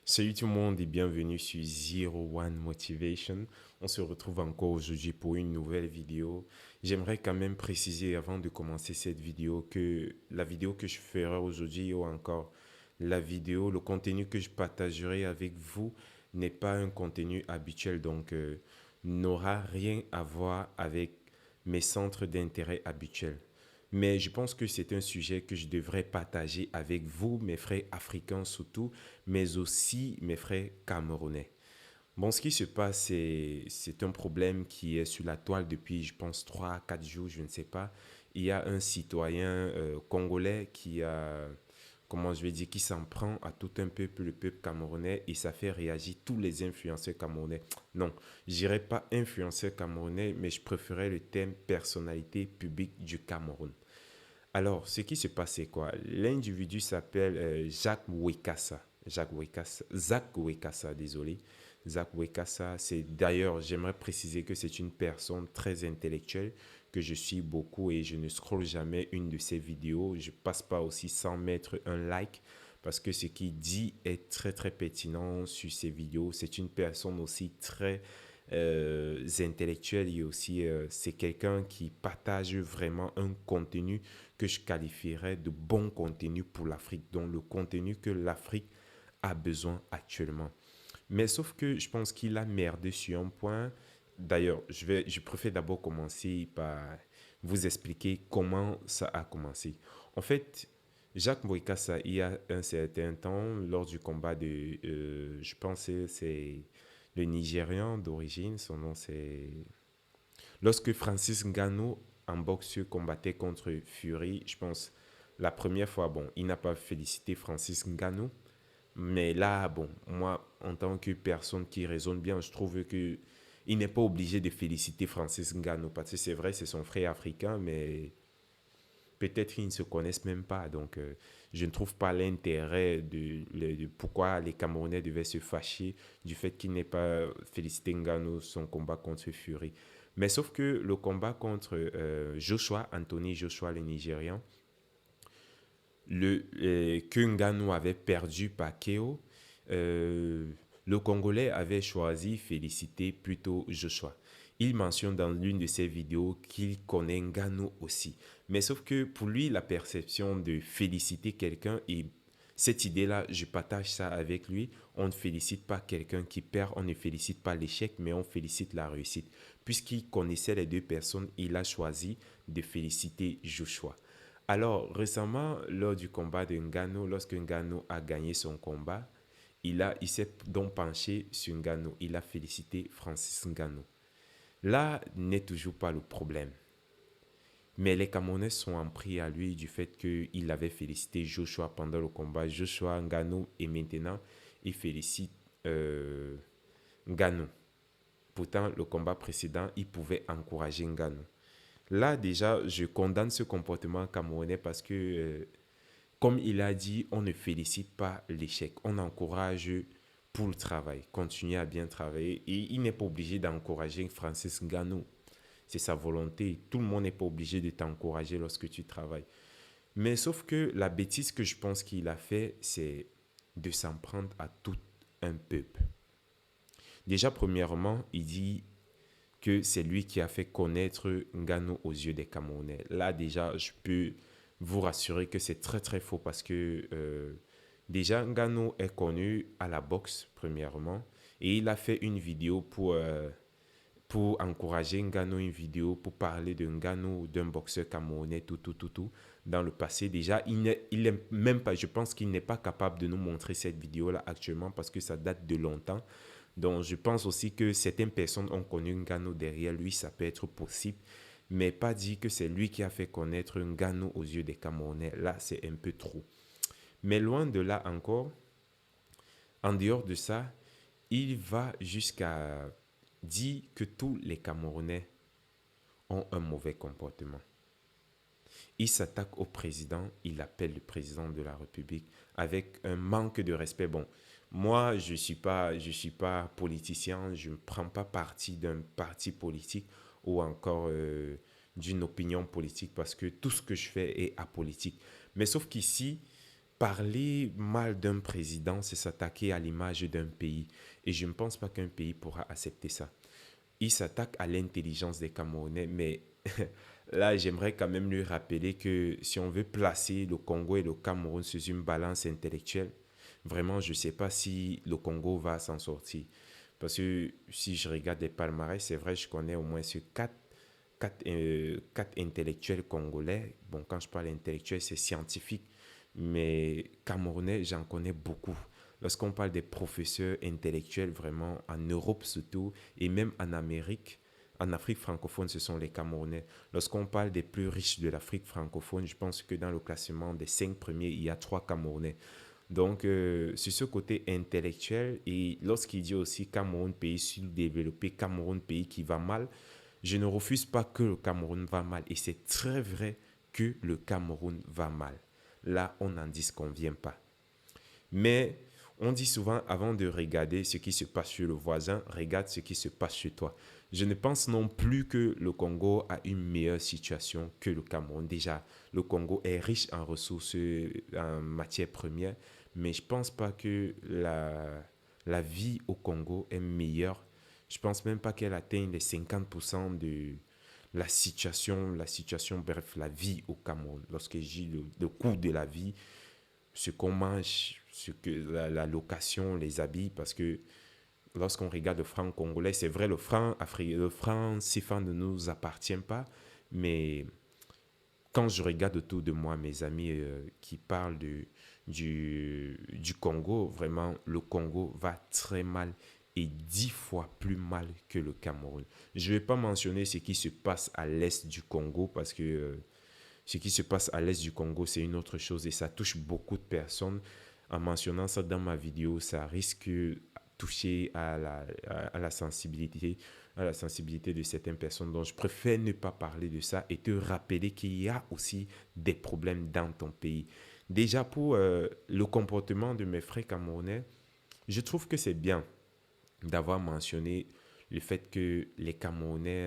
Salut tout le monde et bienvenue sur Zero One Motivation. On se retrouve encore aujourd'hui pour une nouvelle vidéo. J'aimerais quand même préciser avant de commencer cette vidéo que la vidéo que je ferai aujourd'hui ou encore la vidéo, le contenu que je partagerai avec vous n'est pas un contenu habituel, donc n'aura rien à voir avec mes centres d'intérêt habituels. Mais je pense que c'est un sujet que je devrais partager avec vous, mes frères africains surtout, mais aussi mes frères camerounais. Bon, ce qui se passe, c'est un problème qui est sur la toile depuis, je pense, 3 à 4 jours, je ne sais pas. Il y a un citoyen congolais qui a, comment je vais dire, qui s'en prend à tout un peuple, le peuple camerounais, et ça fait réagir tous les influenceurs camerounais. Non, je dirais pas influenceurs camerounais, mais je préférais le terme personnalité publique du Cameroun. Alors, ce qui se passe, c'est quoi? L'individu s'appelle Jacques Wekassa. Zach Wekassa, désolé. Zach Wekassa, c'est d'ailleurs, j'aimerais préciser que c'est une personne très intellectuelle que je suis beaucoup et je ne scrolle jamais une de ses vidéos. Je passe pas aussi sans mettre un like parce que ce qu'il dit est très très pertinent sur ses vidéos. C'est une personne aussi très intellectuelle et aussi c'est quelqu'un qui partage vraiment un contenu que je qualifierais de bon contenu pour l'Afrique, donc le contenu que l'Afrique a besoin actuellement. Mais sauf que je pense qu'il a merdé sur un point. D'ailleurs, je préfère d'abord commencer par vous expliquer comment ça a commencé. En fait, Jacques Boikassa, il y a un certain temps, lors du combat de, je pense que c'est le Nigérian d'origine, son nom c'est... Lorsque Francis Ngannou, en boxe, combattait contre Fury, je pense, la première fois, bon, il n'a pas félicité Francis Ngannou, mais là, bon, moi, en tant que personne qui raisonne bien, je trouve que il n'est pas obligé de féliciter Francis Ngannou, parce que c'est vrai, c'est son frère africain, mais peut-être qu'ils ne se connaissent même pas. Donc, je ne trouve pas l'intérêt de pourquoi les Camerounais devaient se fâcher du fait qu'il n'ait pas félicité Ngannou son combat contre Fury. Mais sauf que le combat contre Joshua, Anthony Joshua, le Nigérian, que Ngannou avait perdu par KO, euh, le Congolais avait choisi féliciter plutôt Joshua. Il mentionne dans l'une de ses vidéos qu'il connaît Ngannou aussi. Mais sauf que pour lui, la perception de féliciter quelqu'un, et cette idée-là, je partage ça avec lui, on ne félicite pas quelqu'un qui perd, on ne félicite pas l'échec, mais on félicite la réussite. Puisqu'il connaissait les deux personnes, il a choisi de féliciter Joshua. Alors, récemment, lors du combat de Ngannou, lorsque Ngannou a gagné son combat, il s'est donc penché sur Ngannou. Il a félicité Francis Ngannou. Là n'est toujours pas le problème. Mais les Camerounais sont en pris à lui du fait qu'il avait félicité Joshua pendant le combat. Joshua Ngannou et maintenant, il félicite Ngannou. Pourtant, le combat précédent, il pouvait encourager Ngannou. Là, déjà, je condamne ce comportement camerounais parce que comme il a dit, on ne félicite pas l'échec, on encourage pour le travail, continuer à bien travailler. Et il n'est pas obligé d'encourager Francis Ngannou. C'est sa volonté. Tout le monde n'est pas obligé de t'encourager lorsque tu travailles. Mais sauf que la bêtise que je pense qu'il a fait, c'est de s'en prendre à tout un peuple. Déjà, premièrement, il dit que c'est lui qui a fait connaître Ngannou aux yeux des Camerounais. Là, déjà, je peux vous rassurer que c'est très très faux parce que déjà, Ngannou est connu à la boxe, premièrement, et il a fait une vidéo pour encourager Ngannou, une vidéo pour parler de Ngannou, d'un boxeur camerounais, tout. Dans le passé, déjà, il est même pas, je pense qu'il n'est pas capable de nous montrer cette vidéo-là actuellement parce que ça date de longtemps. Donc, je pense aussi que certaines personnes ont connu Ngannou derrière lui, ça peut être possible, mais pas dit que c'est lui qui a fait connaître Ngannou aux yeux des Camerounais. Là, c'est un peu trop. Mais loin de là encore, en dehors de ça, il va jusqu'à dire que tous les Camerounais ont un mauvais comportement. Il s'attaque au président, il appelle le président de la République avec un manque de respect. Bon, moi, je suis pas politicien, je ne prends pas parti d'un parti politique ou encore d'une opinion politique parce que tout ce que je fais est apolitique. Mais sauf qu'ici, Parler mal d'un président, c'est s'attaquer à l'image d'un pays. Et je ne pense pas qu'un pays pourra accepter ça. Il s'attaque à l'intelligence des Camerounais, mais là, j'aimerais quand même lui rappeler que si on veut placer le Congo et le Cameroun sous une balance intellectuelle, vraiment, je ne sais pas si le Congo va s'en sortir. Parce que si je regarde les palmarès, c'est vrai, je connais au moins ce quatre intellectuels congolais. Bon, quand je parle intellectuel, c'est scientifique, mais camerounais, j'en connais beaucoup. Lorsqu'on parle des professeurs intellectuels, vraiment, en Europe surtout, et même en Amérique, en Afrique francophone, ce sont les Camerounais. Lorsqu'on parle des plus riches de l'Afrique francophone, je pense que dans le classement des 5 premiers, il y a 3 Camerounais. Donc, sur ce côté intellectuel, et lorsqu'il dit aussi Cameroun, pays sous-développé, Cameroun, pays qui va mal, je ne refuse pas que le Cameroun va mal. Et c'est très vrai que le Cameroun va mal. Là, on n'en disconvient pas. Mais on dit souvent, avant de regarder ce qui se passe chez le voisin, regarde ce qui se passe chez toi. Je ne pense non plus que le Congo a une meilleure situation que le Cameroun. Déjà, le Congo est riche en ressources, en matières premières, mais je ne pense pas que la vie au Congo est meilleure. Je ne pense même pas qu'elle atteigne les 50% de bref, la vie au Cameroun. Lorsque je dis le coût de la vie, ce qu'on mange, la location, les habits, parce que lorsqu'on regarde le franc congolais, c'est vrai, le franc CFA ne nous appartient pas, mais quand je regarde autour de moi mes amis qui parlent du Congo, vraiment, le Congo va très mal et 10 fois plus mal que le Cameroun. Je ne vais pas mentionner ce qui se passe à l'est du Congo parce que ce qui se passe à l'est du Congo, c'est une autre chose et ça touche beaucoup de personnes. En mentionnant ça dans ma vidéo, ça risque de toucher à la sensibilité de certaines personnes. Donc, je préfère ne pas parler de ça et te rappeler qu'il y a aussi des problèmes dans ton pays. Déjà, pour le comportement de mes frères camerounais, je trouve que c'est bien d'avoir mentionné le fait que les Camerounais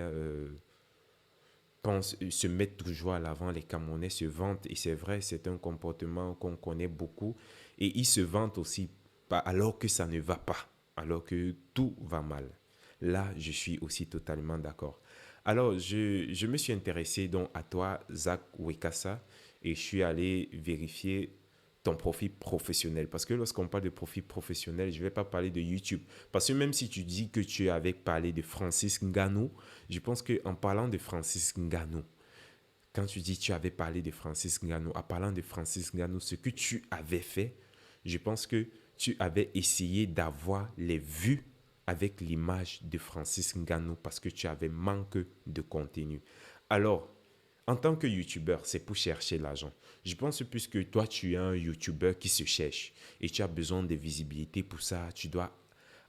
se mettent toujours à l'avant, les Camerounais se vantent, et c'est vrai, c'est un comportement qu'on connaît beaucoup, et ils se vantent aussi alors que ça ne va pas, alors que tout va mal. Là, je suis aussi totalement d'accord. Alors, je me suis intéressé donc à toi, Zach Wekassa, et je suis allé vérifier ton profil professionnel. Parce que lorsqu'on parle de profil professionnel, je ne vais pas parler de YouTube. Parce que même si tu dis que tu avais parlé de Francis Ngannou, je pense qu'en parlant de Francis Ngannou, quand tu dis que tu avais parlé de Francis Ngannou, en parlant de Francis Ngannou, ce que tu avais fait, je pense que tu avais essayé d'avoir les vues avec l'image de Francis Ngannou parce que tu avais manque de contenu. Alors, en tant que YouTuber, c'est pour chercher l'argent. Je pense puisque toi, tu es un YouTuber qui se cherche et tu as besoin de visibilité pour ça, tu dois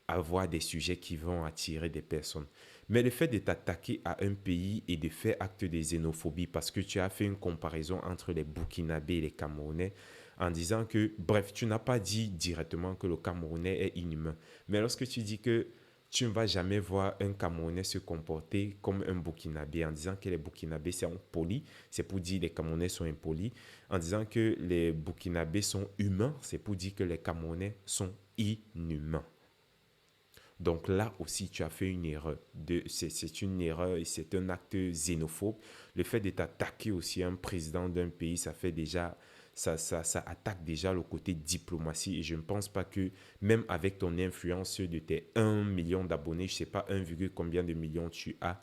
avoir des sujets qui vont attirer des personnes. Mais le fait de t'attaquer à un pays et de faire acte de xénophobie parce que tu as fait une comparaison entre les Burkinabés et les Camerounais en disant que, bref, tu n'as pas dit directement que le Camerounais est inhumain. Mais lorsque tu dis que tu ne vas jamais voir un Camerounais se comporter comme un Burkinabé en disant que les Burkinabés sont polis, c'est pour dire que les Camerounais sont impolis. En disant que les Burkinabés sont humains, c'est pour dire que les Camerounais sont inhumains. Donc là aussi, tu as fait une erreur. C'est une erreur et c'est un acte xénophobe. Le fait de t'attaquer aussi à un président d'un pays, ça fait déjà, ça attaque déjà le côté diplomatie. Et je ne pense pas que même avec ton influence de tes 1 million d'abonnés, je ne sais pas 1, combien de millions tu as,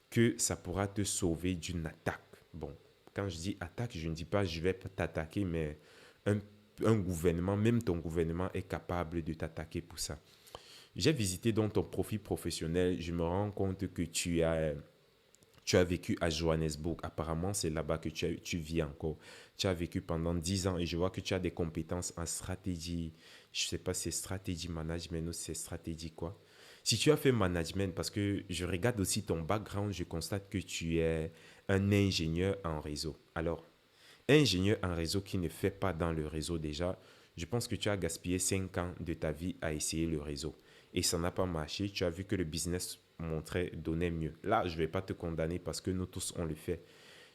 que ça pourra te sauver d'une attaque. Bon, quand je dis attaque, je ne dis pas je vais t'attaquer, mais un, un gouvernement, même ton gouvernement est capable de t'attaquer pour ça. J'ai visité donc ton profil professionnel. Je me rends compte que tu as vécu à Johannesburg. Apparemment, c'est là-bas que tu vis encore. Tu as vécu pendant 10 ans et je vois que tu as des compétences en stratégie. Je ne sais pas si c'est stratégie management ou c'est stratégie quoi. Si tu as fait management, parce que je regarde aussi ton background, je constate que tu es un ingénieur en réseau. Alors, ingénieur en réseau qui ne fait pas dans le réseau déjà, je pense que tu as gaspillé 5 ans de ta vie à essayer le réseau. Et ça n'a pas marché. Tu as vu que le business donnait mieux. Là, je ne vais pas te condamner parce que nous tous, on le fait.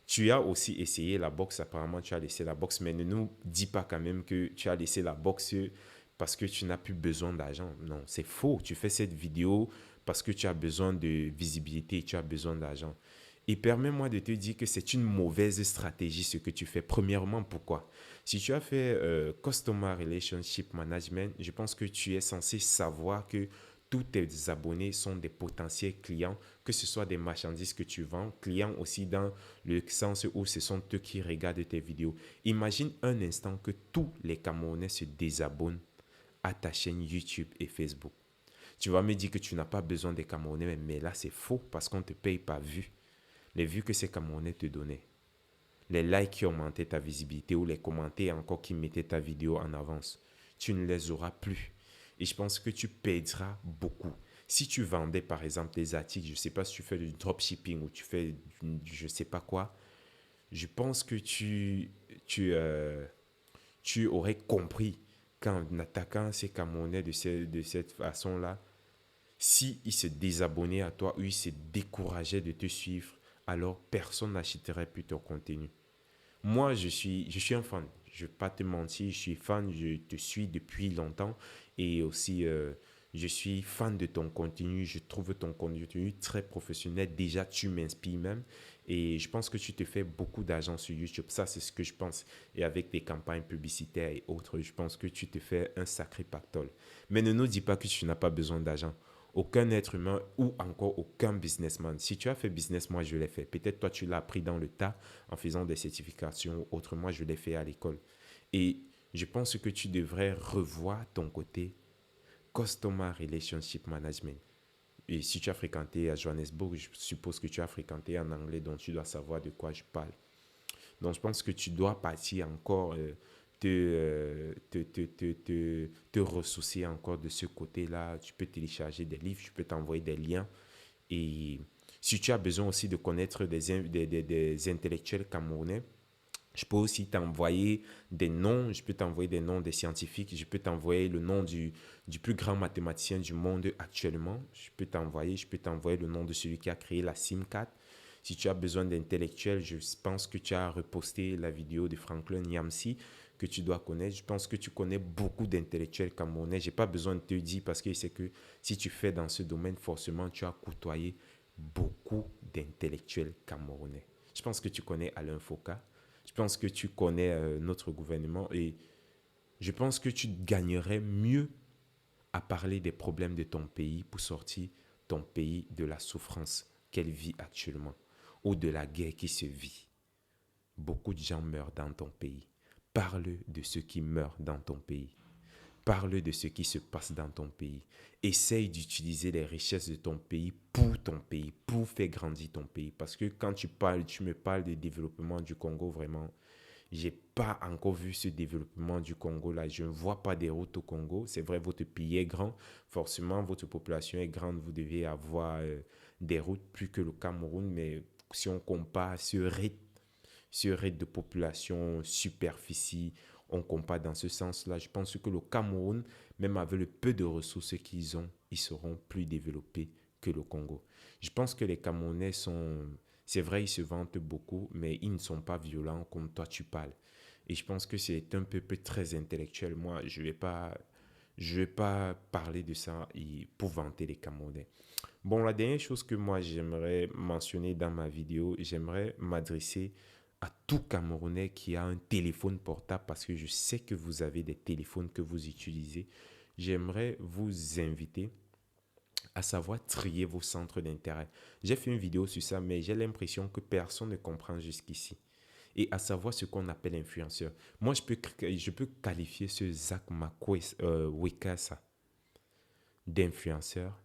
Tu as aussi essayé la boxe, apparemment tu as laissé la boxe, mais ne nous dis pas quand même que tu as laissé la boxe parce que tu n'as plus besoin d'argent. Non, c'est faux. Tu fais cette vidéo parce que tu as besoin de visibilité, tu as besoin d'argent. Et permets-moi de te dire que c'est une mauvaise stratégie ce que tu fais. Premièrement, pourquoi? Si tu as fait Customer Relationship Management, je pense que tu es censé savoir que tous tes abonnés sont des potentiels clients, que ce soit des marchandises que tu vends, clients aussi dans le sens où ce sont eux qui regardent tes vidéos. Imagine un instant que tous les Camerounais se désabonnent à ta chaîne YouTube et Facebook. Tu vas me dire que tu n'as pas besoin des Camerounais, mais là c'est faux parce qu'on ne te paye pas vues. Les vues que ces Camerounais te donnaient, les likes qui augmentaient ta visibilité ou les commentaires encore qui mettaient ta vidéo en avance, tu ne les auras plus. Et je pense que tu perdras beaucoup. Si tu vendais par exemple des articles, je ne sais pas si tu fais du dropshipping ou tu fais je ne sais pas quoi, je pense que tu aurais compris qu'en attaquant ces Camerounais de cette façon-là, si ils se désabonnaient à toi ou ils se décourageaient de te suivre, alors personne n'achèterait plus ton contenu. Moi, je suis un fan. Je ne vais pas te mentir, je suis fan, je te suis depuis longtemps et aussi je suis fan de ton contenu. Je trouve ton contenu très professionnel. Déjà, tu m'inspires même et je pense que tu te fais beaucoup d'argent sur YouTube. Ça, c'est ce que je pense. Et avec tes campagnes publicitaires et autres, je pense que tu te fais un sacré pactole. Mais ne nous dis pas que tu n'as pas besoin d'argent. Aucun être humain ou encore aucun businessman. Si tu as fait business, moi je l'ai fait. Peut-être toi tu l'as appris dans le tas en faisant des certifications. Autrement, je l'ai fait à l'école. Et je pense que tu devrais revoir ton côté Customer Relationship Management. Et si tu as fréquenté à Johannesburg, je suppose que tu as fréquenté en anglais, donc tu dois savoir de quoi je parle. Donc, je pense que tu dois partir encore, te ressourcer encore de ce côté-là. Tu peux télécharger des livres, je peux t'envoyer des liens. Et si tu as besoin aussi de connaître des intellectuels camerounais, je peux aussi t'envoyer des noms, je peux t'envoyer des noms des scientifiques, je peux t'envoyer le nom du plus grand mathématicien du monde actuellement, je peux t'envoyer le nom de celui qui a créé la SIM4. Si tu as besoin d'intellectuels, je pense que tu as reposté la vidéo de Franklin Nyamsi que tu dois connaître. Je pense que tu connais beaucoup d'intellectuels camerounais. Je n'ai pas besoin de te dire parce que c'est que si tu fais dans ce domaine, forcément, tu as côtoyé beaucoup d'intellectuels camerounais. Je pense que tu connais Alain Foucault. Je pense que tu connais notre gouvernement et je pense que tu gagnerais mieux à parler des problèmes de ton pays pour sortir ton pays de la souffrance qu'elle vit actuellement ou de la guerre qui se vit. Beaucoup de gens meurent dans ton pays. Parle de ceux qui meurent dans ton pays. Parle de ce qui se passe dans ton pays. Essaye d'utiliser les richesses de ton pays, pour faire grandir ton pays. Parce que quand tu me parles du développement du Congo, vraiment, j'ai pas encore vu ce développement du Congo là. Je ne vois pas des routes au Congo. C'est vrai, votre pays est grand. Forcément, votre population est grande. Vous devez avoir des routes plus que le Cameroun. Mais si on compare ce rythme de population, superficie, on compare dans ce sens-là. Je pense que le Cameroun, même avec le peu de ressources qu'ils ont, ils seront plus développés que le Congo. Je pense que les Camerounais sont... C'est vrai, ils se vantent beaucoup, mais ils ne sont pas violents comme toi tu parles. Et je pense que c'est un peu très intellectuel. Moi, je vais pas parler de ça pour vanter les Camerounais. Bon, la dernière chose que moi j'aimerais mentionner dans ma vidéo, j'aimerais m'adresser à tout Camerounais qui a un téléphone portable parce que je sais que vous avez des téléphones que vous utilisez. J'aimerais vous inviter à savoir trier vos centres d'intérêt. J'ai fait une vidéo sur ça, mais j'ai l'impression que personne ne comprend jusqu'ici. Et à savoir ce qu'on appelle influenceur. Moi, je peux qualifier ce Zach Wekasa d'influenceur,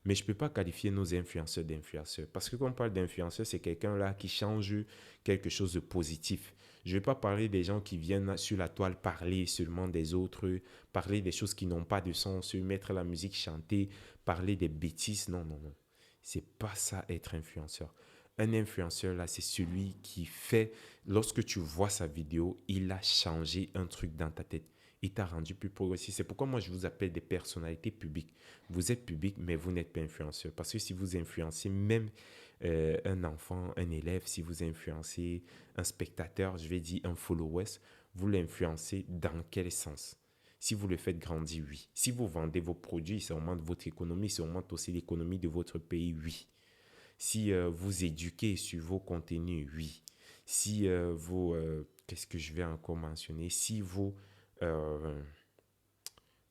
mais je ne peux pas qualifier nos influenceurs d'influenceurs. Parce que quand on parle d'influenceur, c'est quelqu'un là qui change quelque chose de positif. Je ne vais pas parler des gens qui viennent sur la toile parler seulement des autres, parler des choses qui n'ont pas de sens, mettre la musique, chanter, parler des bêtises. Non, non, non. C'est pas ça être influenceur. Un influenceur là, c'est celui qui fait, lorsque tu vois sa vidéo, il a changé un truc dans ta tête. il t'a rendu plus progressif. C'est pourquoi moi, je vous appelle des personnalités publiques. Vous êtes public, mais vous n'êtes pas influenceur. Parce que si vous influencez même un enfant, un élève, si vous influencez un spectateur, je vais dire un follower, vous l'influencez dans quel sens? Si vous le faites grandir, oui. Si vous vendez vos produits, ça augmente votre économie, ça augmente aussi l'économie de votre pays, oui. Si vous éduquez sur vos contenus, oui. Si vous... qu'est-ce que je vais encore mentionner? Si vous...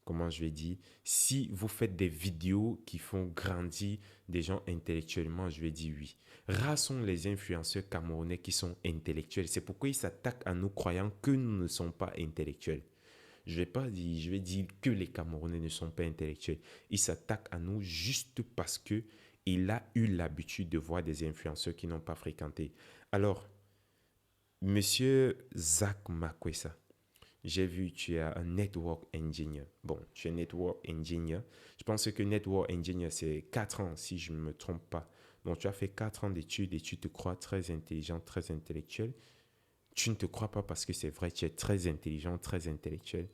comment je vais dire? Si vous faites des vidéos qui font grandir des gens intellectuellement, je vais dire oui. Rares sont les influenceurs camerounais qui sont intellectuels. C'est pourquoi ils s'attaquent à nous croyant que nous ne sommes pas intellectuels. Je vais pas dire, je vais dire que les Camerounais ne sont pas intellectuels. Ils s'attaquent à nous juste parce que il a eu l'habitude de voir des influenceurs qui n'ont pas fréquenté. Alors, Monsieur Zach Makwessa, j'ai vu que tu es un network engineer. Bon, tu es network engineer. Je pense que network engineer, c'est 4 ans, si je ne me trompe pas. Donc, tu as fait 4 ans d'études et tu te crois très intelligent, très intellectuel. Tu ne te crois pas parce que c'est vrai, tu es très intelligent, très intellectuel.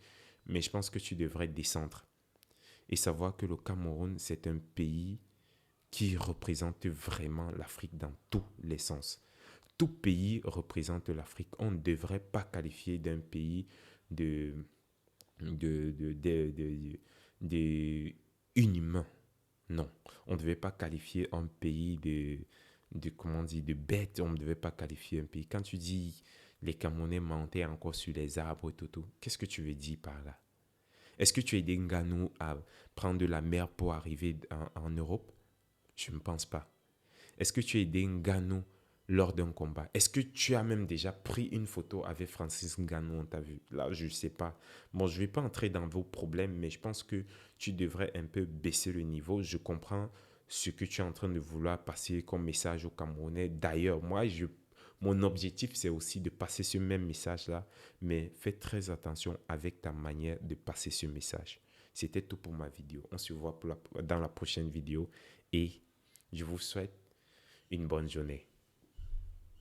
Mais je pense que tu devrais descendre et savoir que le Cameroun, c'est un pays qui représente vraiment l'Afrique dans tous les sens. Tout pays représente l'Afrique. On ne devrait pas qualifier d'un pays de, de inhumain. Non, on ne devait pas qualifier un pays comment dire, de bête. On ne devait pas qualifier un pays. Quand tu dis les Camerounais montaient encore sur les arbres, tout, qu'est-ce que tu veux dire par là? Est-ce que tu as aidé Ngannou à prendre de la mer pour arriver en Europe? Je ne pense pas. Est-ce que tu as aidé Ngannou lors d'un combat? Est-ce que tu as même déjà pris une photo avec Francis Ngannou, on t'a vu? Là, je ne sais pas. Bon, je ne vais pas entrer dans vos problèmes, mais je pense que tu devrais un peu baisser le niveau. Je comprends ce que tu es en train de vouloir passer comme message aux Camerounais. D'ailleurs, mon objectif, c'est aussi de passer ce même message-là, mais fais très attention avec ta manière de passer ce message. C'était tout pour ma vidéo. On se voit dans la prochaine vidéo et je vous souhaite une bonne journée.